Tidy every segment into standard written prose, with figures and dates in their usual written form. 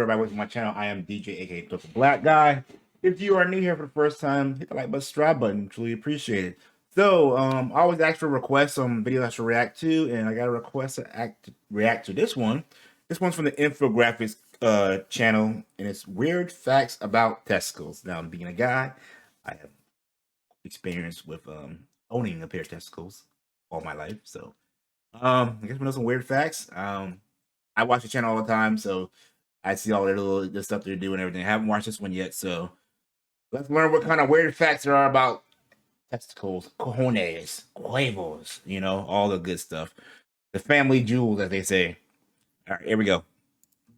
everybody? Welcome to my channel. I am DJ, aka Total Black Guy. If you are new here for the first time, hit the like button, subscribe button. Truly appreciate it. So, I always ask for requests on videos I should react to, and I got a request to react to this one. This one's from the Infographics channel, and it's weird facts about testicles. Now, being a guy, I have experience with owning a pair of testicles all my life. So, I guess we know some weird facts. I watch the channel all the time, so I see all the stuff they're doing and everything. I haven't watched this one yet, so let's learn what kind of weird facts there are about testicles, cojones, huevos, you know, all the good stuff. The family jewels, as they say. All right, here we go.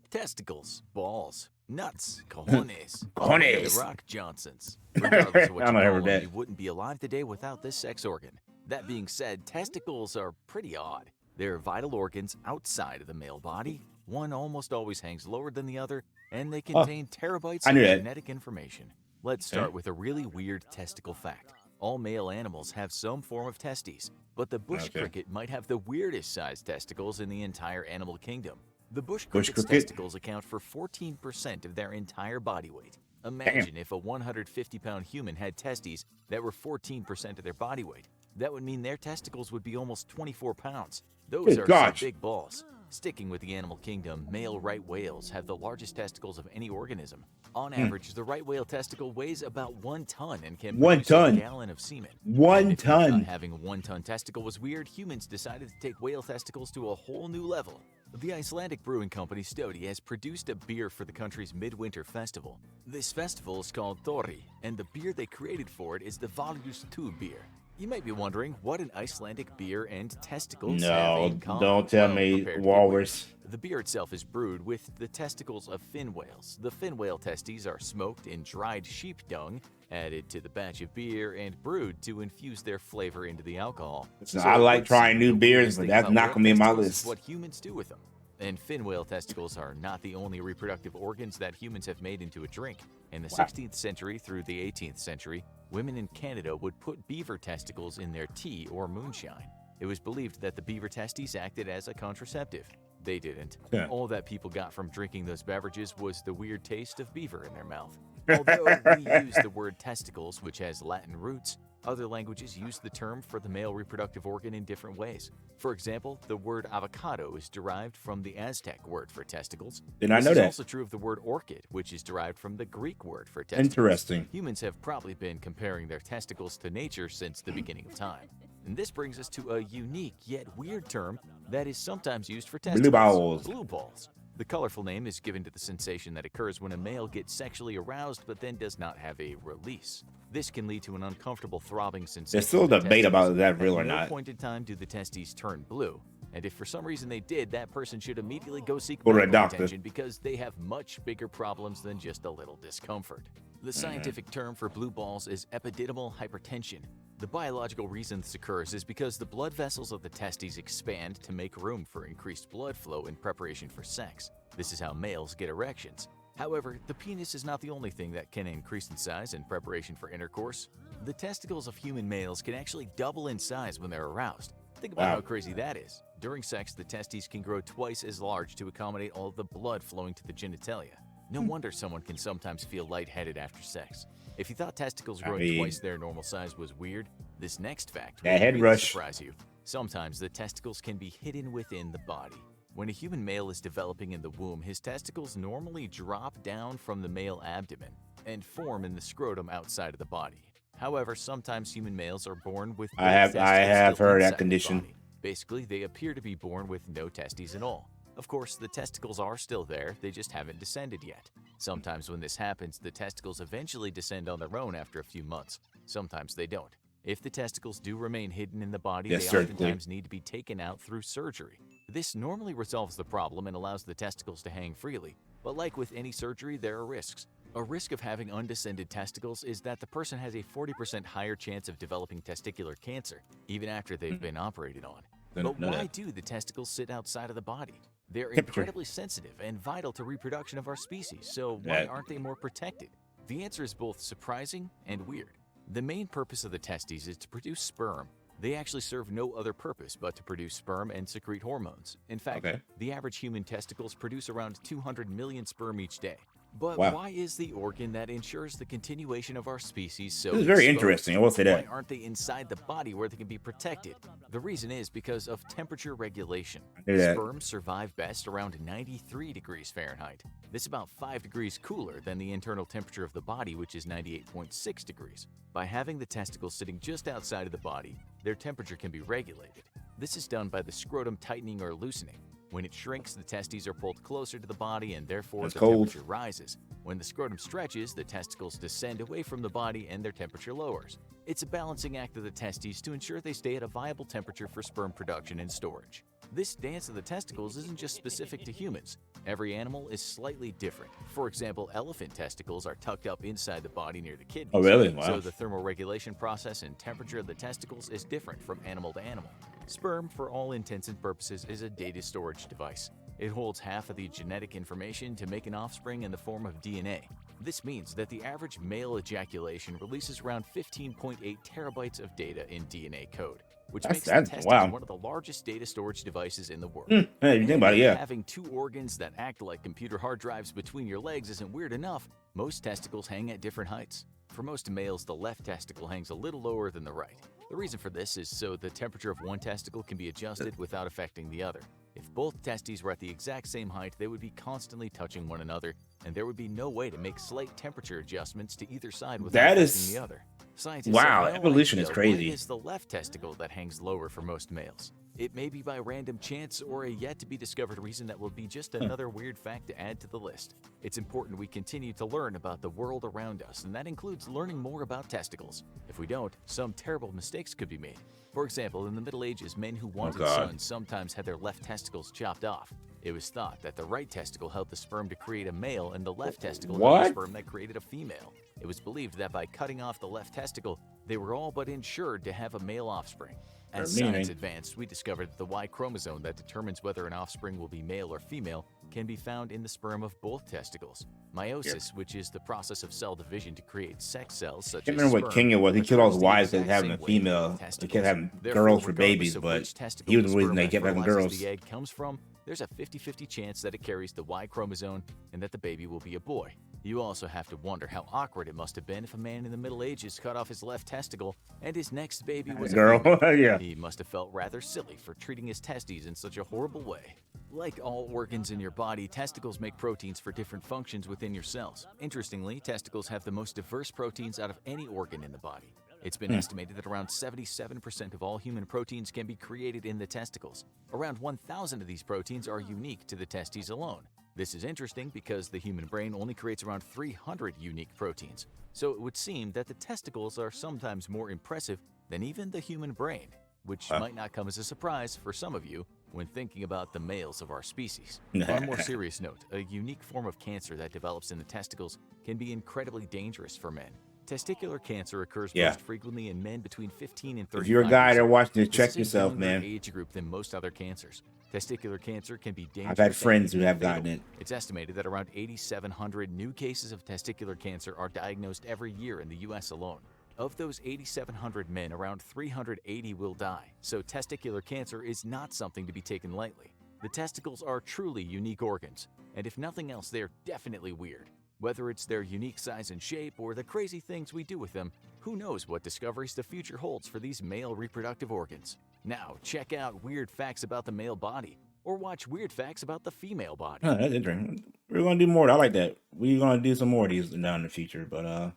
Testicles, balls, nuts, cojones, Cojones. The Rock Johnsons. Regardless of what I you don't call know them, that. you wouldn't be alive today without this sex organ. That being said, testicles are pretty odd. They're vital organs outside of the male body. One almost always hangs lower than the other, and they contain terabytes of genetic information. Let's start with a really weird testicle fact. All male animals have some form of testes, but the bush cricket might have the weirdest sized testicles in the entire animal kingdom. The bush cricket's testicles account for 14% of their entire body weight. Imagine if a 150-pound human had testes that were 14% of their body weight. That would mean their testicles would be almost 24 pounds. Those are some big balls. Sticking with the animal kingdom, male right whales have the largest testicles of any organism. On average, the right whale testicle weighs about 1 ton and can produce a gallon of semen. 1 ton. Having a 1-ton testicle was weird, humans decided to take whale testicles to a whole new level. The Icelandic brewing company Stodi has produced a beer for the country's midwinter festival. This festival is called Thori, and the beer they created for it is the Valgus 2 beer. You might be wondering what an Icelandic beer and testicles have in common. Don't tell me, walrus. The beer itself is brewed with the testicles of fin whales. The fin whale testes are smoked in dried sheep dung, added to the batch of beer, and brewed to infuse their flavor into the alcohol. So I like trying new beers, but that's not going to be in my list. What humans do with them. And fin whale testicles are not the only reproductive organs that humans have made into a drink. In the 16th century through the 18th century, women in Canada would put beaver testicles in their tea or moonshine. It was believed that the beaver testes acted as a contraceptive. They didn't. All that people got from drinking those beverages was the weird taste of beaver in their mouth. Although we use the word testicles, which has Latin roots, other languages use the term for the male reproductive organ in different ways. For example, the word avocado is derived from the Aztec word for testicles. Did I know that? This is also true of the word orchid, which is derived from the Greek word for testicles. Interesting. Humans have probably been comparing their testicles to nature since the beginning of time. And this brings us to a unique yet weird term that is sometimes used for testicles. Blue balls. Blue balls. The colorful name is given to the sensation that occurs when a male gets sexually aroused but then does not have a release. This can lead to an uncomfortable throbbing sensation. There's still a debate about is that real or not. At no point in time do the testes turn blue, and if for some reason they did, that person should immediately go seek medical attention because they have much bigger problems than just a little discomfort. The scientific term for blue balls is epididymal hypertension. The biological reason this occurs is because the blood vessels of the testes expand to make room for increased blood flow in preparation for sex. This is how males get erections. However, the penis is not the only thing that can increase in size in preparation for intercourse. The testicles of human males can actually double in size when they're aroused. Think about how crazy that is. During sex, the testes can grow twice as large to accommodate all the blood flowing to the genitalia. No wonder someone can sometimes feel lightheaded after sex. If you thought testicles growing twice their normal size was weird, this next fact will really surprise you. Sometimes the testicles can be hidden within the body. When a human male is developing in the womb, his testicles normally drop down from the male abdomen and form in the scrotum outside of the body. However, sometimes human males are born with I have heard that condition. Basically, they appear to be born with no testes at all. Of course, the testicles are still there, they just haven't descended yet. Sometimes when this happens, the testicles eventually descend on their own after a few months. Sometimes they don't. If the testicles do remain hidden in the body, they oftentimes need to be taken out through surgery. This normally resolves the problem and allows the testicles to hang freely. But like with any surgery, there are risks. A risk of having undescended testicles is that the person has a 40% higher chance of developing testicular cancer, even after they've been operated on. But why do the testicles sit outside of the body? They're incredibly sensitive and vital to reproduction of our species, so why aren't they more protected? The answer is both surprising and weird. The main purpose of the testes is to produce sperm. They actually serve no other purpose but to produce sperm and secrete hormones. In fact, the average human testicles produce around 200 million sperm each day. But why is the organ that ensures the continuation of our species so This is very exposed? interesting. I will say that. Why aren't they inside the body where they can be protected? The reason is because of temperature regulation. Sperm survive best around 93 degrees Fahrenheit. This is about 5 degrees cooler than the internal temperature of the body, which is 98.6 degrees. By having the testicles sitting just outside of the body, their temperature can be regulated. This is done by the scrotum tightening or loosening. When it shrinks, the testes are pulled closer to the body and therefore the temperature rises. When the scrotum stretches, the testicles descend away from the body and their temperature lowers. It's a balancing act of the testes to ensure they stay at a viable temperature for sperm production and storage. This dance of the testicles isn't just specific to humans. Every animal is slightly different. For example, elephant testicles are tucked up inside the body near the kidneys. Oh, really? Wow. So the thermoregulation process and temperature of the testicles is different from animal to animal. Sperm, for all intents and purposes, is a data storage device. It holds half of the genetic information to make an offspring in the form of DNA. This means that the average male ejaculation releases around 15.8 terabytes of data in DNA code, which makes the testes one of the largest data storage devices in the world. Hey, you think about it, Having two organs that act like computer hard drives between your legs isn't weird enough. Most testicles hang at different heights. For most males, the left testicle hangs a little lower than the right. The reason for this is so the temperature of one testicle can be adjusted without affecting the other. If both testes were at the exact same height, they would be constantly touching one another, and there would be no way to make slight temperature adjustments to either side without affecting the other. Scientists evolution is crazy. Why is the left testicle that hangs lower for most males? It may be by random chance or a yet-to-be-discovered reason that will be just another weird fact to add to the list. It's important we continue to learn about the world around us, and that includes learning more about testicles. If we don't, some terrible mistakes could be made. For example, in the Middle Ages, men who wanted sons sometimes had their left testicles chopped off. It was thought that the right testicle held the sperm to create a male and the left testicle held the sperm that created a female. It was believed that by cutting off the left testicle, they were all but ensured to have a male offspring. As science advanced, we discovered that the Y chromosome that determines whether an offspring will be male or female can be found in the sperm of both testicles. Meiosis, which is the process of cell division to create sex cells such as sperm. I can't remember what Kenya was. He killed all his wives that having a female. They kept having girls for babies, but he was the reason they kept having girls. The egg comes from, there's a 50-50 chance that it carries the Y chromosome and that the baby will be a boy. You also have to wonder how awkward it must have been if a man in the Middle Ages cut off his left testicle and his next baby was a girl. He must have felt rather silly for treating his testes in such a horrible way. Like all organs in your body, testicles make proteins for different functions within your cells. Interestingly, testicles have the most diverse proteins out of any organ in the body. It's been estimated that around 77% of all human proteins can be created in the testicles. Around 1,000 of these proteins are unique to the testes alone. This is interesting because the human brain only creates around 300 unique proteins, so it would seem that the testicles are sometimes more impressive than even the human brain, which might not come as a surprise for some of you when thinking about the males of our species. On a more serious note, a unique form of cancer that develops in the testicles can be incredibly dangerous for men. Testicular cancer occurs most frequently in men between 15 and 35 years old. If you're a guy that watching this, check yourself, man. Age group than most other cancers. Testicular cancer can be dangerous. I've had friends who have gotten it. It's estimated that around 8,700 new cases of testicular cancer are diagnosed every year in the U.S. alone. Of those 8,700 men, around 380 will die, so testicular cancer is not something to be taken lightly. The testicles are truly unique organs, and if nothing else, they're definitely weird. Whether it's their unique size and shape or the crazy things we do with them, who knows what discoveries the future holds for these male reproductive organs. Now, check out weird facts about the male body, or watch weird facts about the female body. Oh, that's interesting. We're going to do more. I like that. We're going to do some more of these down in the future, but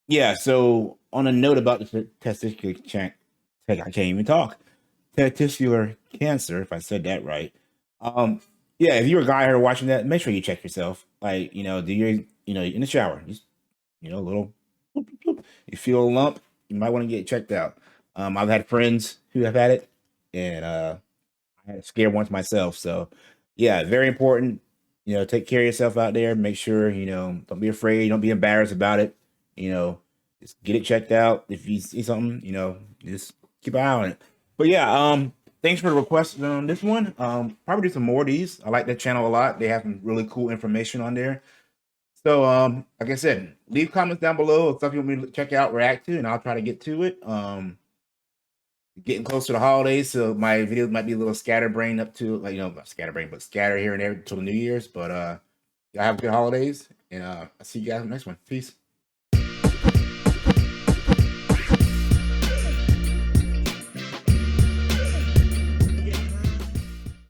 yeah, so on a note about the testicular I can't even talk. Testicular cancer, if I said that right. Yeah, if you're a guy here watching that, make sure you check yourself. Like, do your, in the shower, just, a little, bloop, bloop, bloop. You feel a lump, you might want to get checked out. I've had friends who have had it, and I had a scare once myself. So, yeah, very important. Take care of yourself out there. Make sure, don't be afraid. Don't be embarrassed about it. Just get it checked out. If you see something, just keep an eye on it. But yeah, thanks for the request on this one. Probably do some more of these. I like that channel a lot. They have some really cool information on there. So, like I said, leave comments down below of stuff you want me to check out, react to, and I'll try to get to it. Getting close to the holidays, so my videos might be a little scatterbrained up to, like, not scatterbrained, but scatter here and there till the New Year's. But y'all have good holidays, and I'll see you guys in the next one. Peace.